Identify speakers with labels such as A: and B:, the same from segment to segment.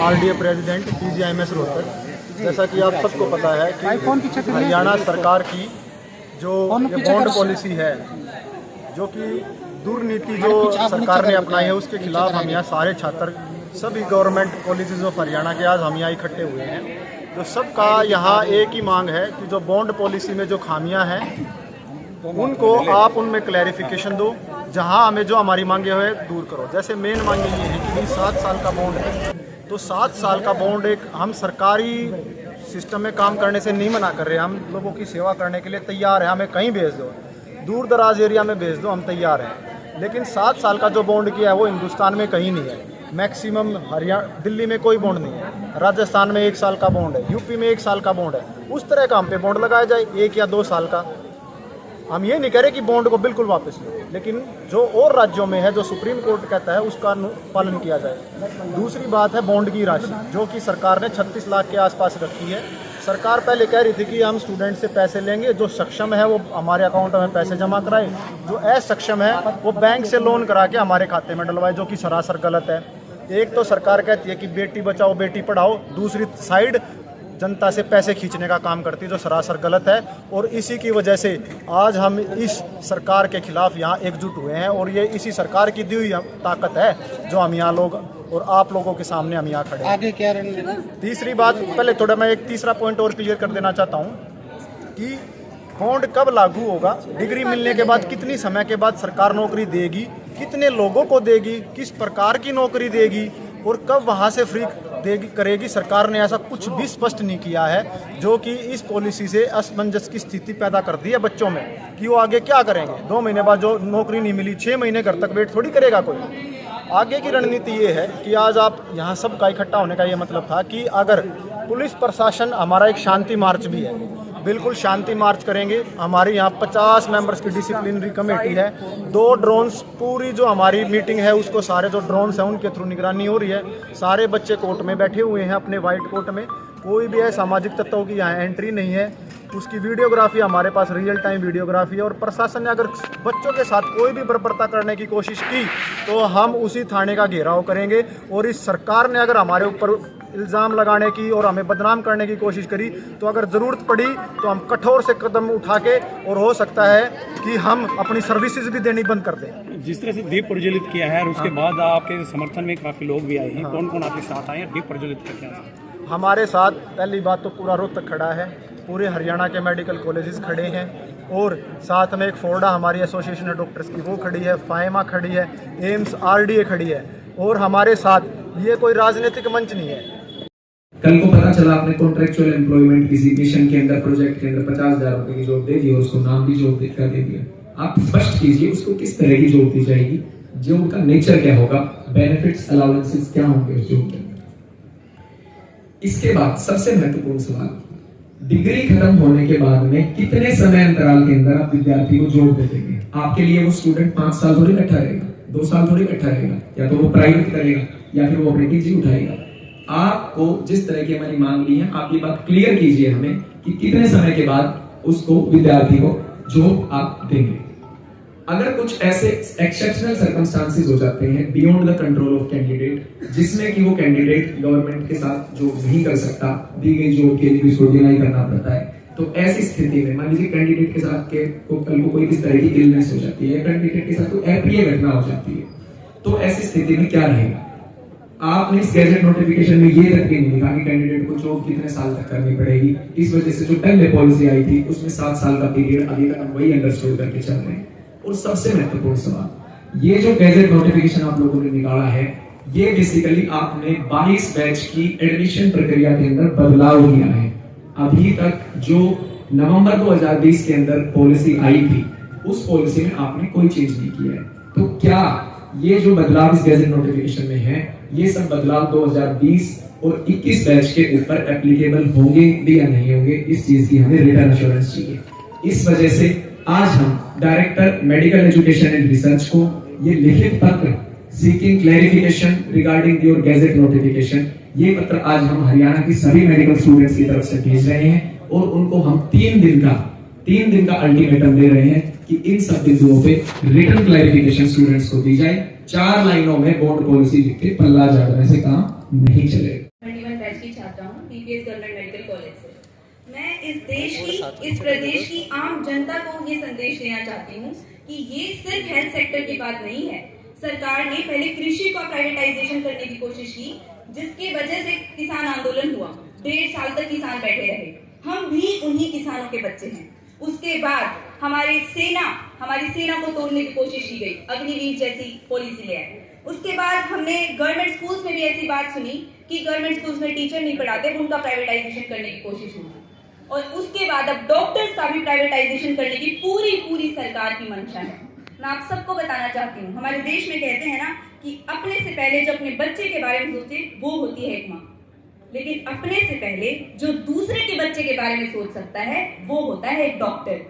A: RDA president PGIMS Rohtak. जैसा कि आप सबको पता है कि हरियाणा सरकार की जो बॉन्ड पॉलिसी है, जो कि दुर्नीति जो सरकार ने अपनाई है, उसके खिलाफ हम यहाँ सारे छात्र सभी गवर्नमेंट कॉलेजेस ऑफ हरियाणा के आज हम यहाँ इकट्ठे हुए हैं। तो सबका यहाँ एक ही मांग है कि जो बॉन्ड पॉलिसी में जो खामियां हैं उनको आप उनमें क्लैरिफिकेशन दो, जहां हमें जो हमारी मांगे हुए दूर करो। जैसे मेन मांगे ये है कि 7 साल का बॉन्ड है, तो 7 साल का बॉन्ड एक हम सरकारी सिस्टम में काम करने से नहीं मना कर रहे, हम लोगों की सेवा करने के लिए तैयार हैं। हमें कहीं भेज दो, दूर दराज एरिया में भेज दो, हम तैयार हैं। लेकिन 7 साल का जो बॉन्ड किया है वो हिंदुस्तान में कहीं नहीं है। मैक्सिमम हरियाणा दिल्ली में कोई बॉन्ड नहीं है, राजस्थान में 1 साल का बॉन्ड है, यूपी में 1 साल का बॉन्ड है। उस तरह का हम पे बॉन्ड लगाया जाए 1 या 2 साल का। हम ये नहीं कह रहे कि बॉन्ड को बिल्कुल वापस लो, लेकिन जो और राज्यों में है, जो सुप्रीम कोर्ट कहता है, उसका पालन किया जाए। दूसरी बात है बॉन्ड की राशि, जो कि सरकार ने 36 लाख के आसपास रखी है। सरकार पहले कह रही थी कि हम स्टूडेंट से पैसे लेंगे, जो सक्षम है वो हमारे अकाउंट में पैसे जमा कराए, जो असक्षम है वो बैंक से लोन करा के हमारे खाते में डलवाए, जो कि सरासर गलत है। एक तो सरकार कहती है कि बेटी बचाओ बेटी पढ़ाओ, दूसरी साइड जनता से पैसे खींचने का काम करती है, जो सरासर गलत है। और इसी की वजह से आज हम इस सरकार के खिलाफ यहाँ एकजुट हुए हैं, और ये इसी सरकार की दी हुई ताकत है जो हम यहाँ लोग और आप लोगों के सामने हम यहाँ खड़े हैं।
B: आगे क्या रणनीति?
A: तीसरी बात, पहले थोड़ा मैं एक तीसरा पॉइंट और क्लियर कर देना चाहता हूँ कि बॉन्ड कब लागू होगा, डिग्री मिलने के बाद कितनी समय के बाद सरकार नौकरी देगी, कितने लोगों को देगी, किस प्रकार की नौकरी देगी, और कब वहाँ से फ्री देगी करेगी, सरकार ने ऐसा कुछ भी स्पष्ट नहीं किया है, जो कि इस पॉलिसी से असमंजस की स्थिति पैदा कर दी है बच्चों में कि वो आगे क्या करेंगे। 2 महीने बाद जो नौकरी नहीं मिली, 6 महीने घर तक वेट थोड़ी करेगा कोई। आगे की रणनीति ये है कि आज आप यहाँ सबका इकट्ठा होने का ये मतलब था कि अगर पुलिस प्रशासन, हमारा एक शांति मार्च भी है, बिल्कुल शांति मार्च करेंगे। हमारी यहाँ 50 मेंबर्स की डिसिप्लिनरी कमेटी है, 2 ड्रोन्स, पूरी जो हमारी मीटिंग है उसको सारे जो ड्रोन्स हैं उनके थ्रू निगरानी हो रही है। सारे बच्चे कोर्ट में बैठे हुए हैं, अपने वाइट कोर्ट में, कोई भी असामाजिक तत्वों की यहाँ एंट्री नहीं है। उसकी वीडियोग्राफी हमारे पास रियल टाइम वीडियोग्राफी है, और प्रशासन ने अगर बच्चों के साथ कोई भी बर्बरता करने की कोशिश की तो हम उसी थाने का घेराव करेंगे। और इस सरकार ने अगर हमारे ऊपर इल्ज़ाम लगाने की और हमें बदनाम करने की कोशिश करी तो अगर ज़रूरत पड़ी तो हम कठोर से कदम उठा के, और हो सकता है कि हम अपनी सर्विसेज भी देनी बंद कर दें।
C: जिस तरह से दीप प्रज्वलित किया है और उसके बाद आपके समर्थन में काफ़ी लोग भी आए हैं, कौन कौन आपके साथ आए हैं दीप प्रज्वलित करके?
A: हमारे साथ पहली बात तो पूरा रोहतक खड़ा है, पूरे हरियाणा के मेडिकल कॉलेजेस खड़े हैं, और साथ में एक फोर्डा हमारी एसोसिएशन है डॉक्टर्स की, वो खड़ी है, फाइमा खड़ी है, एम्स आरडीए खड़ी है, और हमारे साथ ये कोई राजनीतिक मंच नहीं है।
D: कल को पता चला आपने कॉन्ट्रेक्चुअल एम्प्लॉयमेंट किसी मिशन के अंदर, प्रोजेक्ट के अंदर 50,000 रुपए की जॉब दे दी और उसको नाम भी जॉब कर दे दिया। आप स्पष्ट कीजिए उसको किस तरह की जॉब दी जाएगी, जॉब का नेचर क्या होगा, बेनिफिट्स अलाउंसेस क्या होंगे उस जॉब के। इसके बाद सबसे महत्वपूर्ण सवाल, डिग्री खत्म होने के बाद में कितने समय अंतराल के अंदर आप विद्यार्थी को जॉब दे देंगे? आपके लिए वो स्टूडेंट 5 साल थोड़ी बैठा रहेगा, 2 साल थोड़ी बैठा रहेगा, या तो वो प्राइवेट करेगा या फिर वो अपनी डिग्री उठाएगा। आपको जिस तरह की हमारी मांग ली है, आप ये बात क्लियर कीजिए हमें कि कितने समय के बाद उसको विद्यार्थी को जॉब आप देंगे। अगर कुछ ऐसे एक्सेप्शनल सर्कमस्टांसेस हो जाते हैं beyond the control of candidate, जिसमें कि वो कैंडिडेट गवर्नमेंट के साथ जॉब नहीं कर सकता, दी गई जॉब के लिए उसको डिनाई करना पड़ता है, तो ऐसी स्थिति में मान लीजिए कैंडिडेट के साथ कल को कोई इस तरह की इलनेस हो जाती है, कैंडिडेट के साथ कोई अप्रिय घटना हो जाती है, तो ऐसी स्थिति में क्या रहेगा? आपने इस गैजेट नोटिफिकेशन में ये तक भी नहीं लिखा कि कैंडिडेट को जॉब कितने साल तक करनी पड़ेगी। इस वजह से जो पहले पॉलिसी आई थी उसमें 7 साल का पीरियड, अभी तक हम वही अंडरस्टूड करके चल रहे हैं। और सबसे महत्वपूर्ण सवाल, ये जो गैजेट नोटिफिकेशन आप लोगों ने निकाला है, ये बेसिकली आपने 22 बैच की एडमिशन प्रक्रिया के अंदर बदलाव किया है। अभी तक जो नवंबर 2020 के अंदर पॉलिसी आई थी, उस पॉलिसी में आपने कोई चेंज नहीं किया है। तो क्या ये जो बदलाव इस गैजेट नोटिफिकेशन में है, ये सब बदलाव 2020 और 21 बैच के ऊपर एप्लीकेबल होंगे भी या नहीं होंगे, इस चीज की हमें रिटर्न एश्योरेंस चाहिए। इस वजह से आज हम director medical education and research को ये लिखित पत्र seeking clarification regarding your gadget notification, ये पत्र आज हम हरियाणा की सभी मेडिकल स्टूडेंट्स की तरफ से भेज रहे हैं, और उनको हम 3 दिन का अल्टीमेटम दे रहे हैं कि इन सब बिंदुओं पे रिटर्न क्लैरिफिकेशन स्टूडेंट्स को दी जाए। 4 लाइनों में बॉन्ड पॉलिसी लिख के पल्ला झाड़ने से काम नहीं चलेगा।
B: की छात्रा हूँ बीपीएस गवर्नमेंट मेडिकल कॉलेज से। मैं इस देश की, इस प्रदेश की आम जनता को ये संदेश देना चाहती हूँ कि ये सिर्फ हेल्थ सेक्टर की बात नहीं है। सरकार ने पहले कृषि का प्राइवेटाइजेशन करने की कोशिश की, जिसकी वजह से किसान आंदोलन हुआ। 1.5 साल तक किसान बैठे रहे। हम भी उन्हीं किसानों के बच्चे हैं। उसके बाद हमारी सेना को तोड़ने की कोशिश की गई, अग्निवीर जैसी पॉलिसी ले आए। उसके बाद हमने गवर्नमेंट स्कूल्स में भी ऐसी बात सुनी कि गवर्नमेंट स्कूल्स में टीचर नहीं पढ़ाते, उनका प्राइवेटाइजेशन करने की कोशिश हुई। और उसके बाद अब डॉक्टर्स का भी प्राइवेटाइजेशन करने की पूरी सरकार की मंशा है। मैं आप सबको बताना चाहती हूँ, हमारे देश में कहते हैं ना कि अपने से पहले जो अपने बच्चे के बारे में सोचे वो होती है एक माँ, लेकिन अपने से पहले जो दूसरे के बच्चे के बारे में सोच सकता है वो होता है एक डॉक्टर।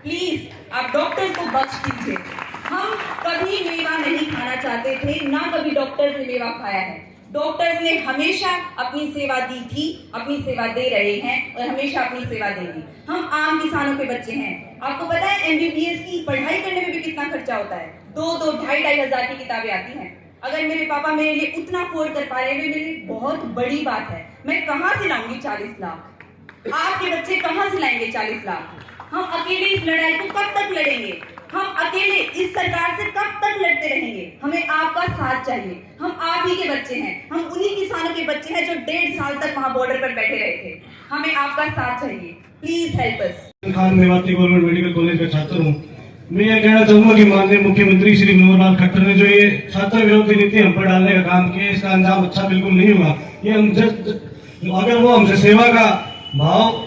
B: प्लीज आप डॉक्टर्स को बख्श दीजिए। हम कभी मेवा नहीं खाना चाहते थे, ना कभी डॉक्टर्स ने मेवा खाया है। डॉक्टर्स ने हमेशा अपनी सेवा दी थी, अपनी सेवा दे रहे हैं और हमेशा अपनी सेवा देंगे। हम आम किसानों के बच्चे हैं। आपको पता है एमबीबीएस की पढ़ाई करने में भी कितना खर्चा होता है? 2-2, 2.5 हजार की किताबें आती हैं। अगर मेरे पापा मेरे लिए उतना अफोर्ड कर पा रहे हैं, मेरे लिए बहुत बड़ी बात है। मैं कहाँ से लाऊंगी 40 लाख? आपके बच्चे कहाँ से लाएंगे 40 लाख? हम अकेले इस लड़ाई को कब तक लड़ेंगे? हम अकेले इस सरकार से कब तक लड़ते रहेंगे? हमें आपका साथ चाहिए। हम आप ही के बच्चे हैं, हम उन्हीं किसानों के बच्चे हैं जो 1.5 साल तक वहां बॉर्डर पर बैठे रहे थे। हमें आपका साथ चाहिए। Please help us.
E: Khan Mewati government medical college का छात्र हूँ। मैं ये कहना चाहूंगा कि माननीय मुख्यमंत्री श्री मनोहर लाल खट्टर ने जो ये छात्र विरोधी नीति हम पर डालने का काम किया, इसका अंजाम अच्छा बिल्कुल नहीं हुआ। ये हम अगर वो हमसे सेवा का भाव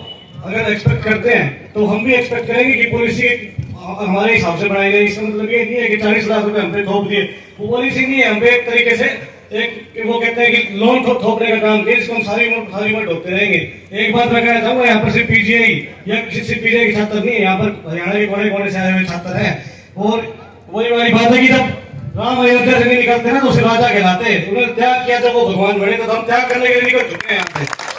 E: अगर एक्सपेक्ट करते हैं तो हम भी एक्सपेक्ट करेंगे कि पॉलिसी हमारे हिसाब से बनाई गई। इसका मतलब ये नहीं है कि 40 लाख रुपए हम पे थोप दिए, वो पॉलिसी नहीं है। हम पे एक तरीके से वो कहते हैं कि लोन थोपने का काम किया, इसको हम सारी उम्र ढोकते रहेंगे। एक बात मैं कहना चाहूंगा, यहाँ पर सिर्फ पीजीआई या किसी पीजीआई के छात्र नहीं है, यहाँ पर हरियाणा के कोने कोने से आए हुए छात्र हैं। और वही वाली बात है कि जब राम अयोध्या से नहीं निकलते ना तो उसे राजा कहलाते हैं। उन्होंने त्याग किया, जब वो भगवान बने तो हम त्याग करने के लिए निकल चुके हैं यहाँ से।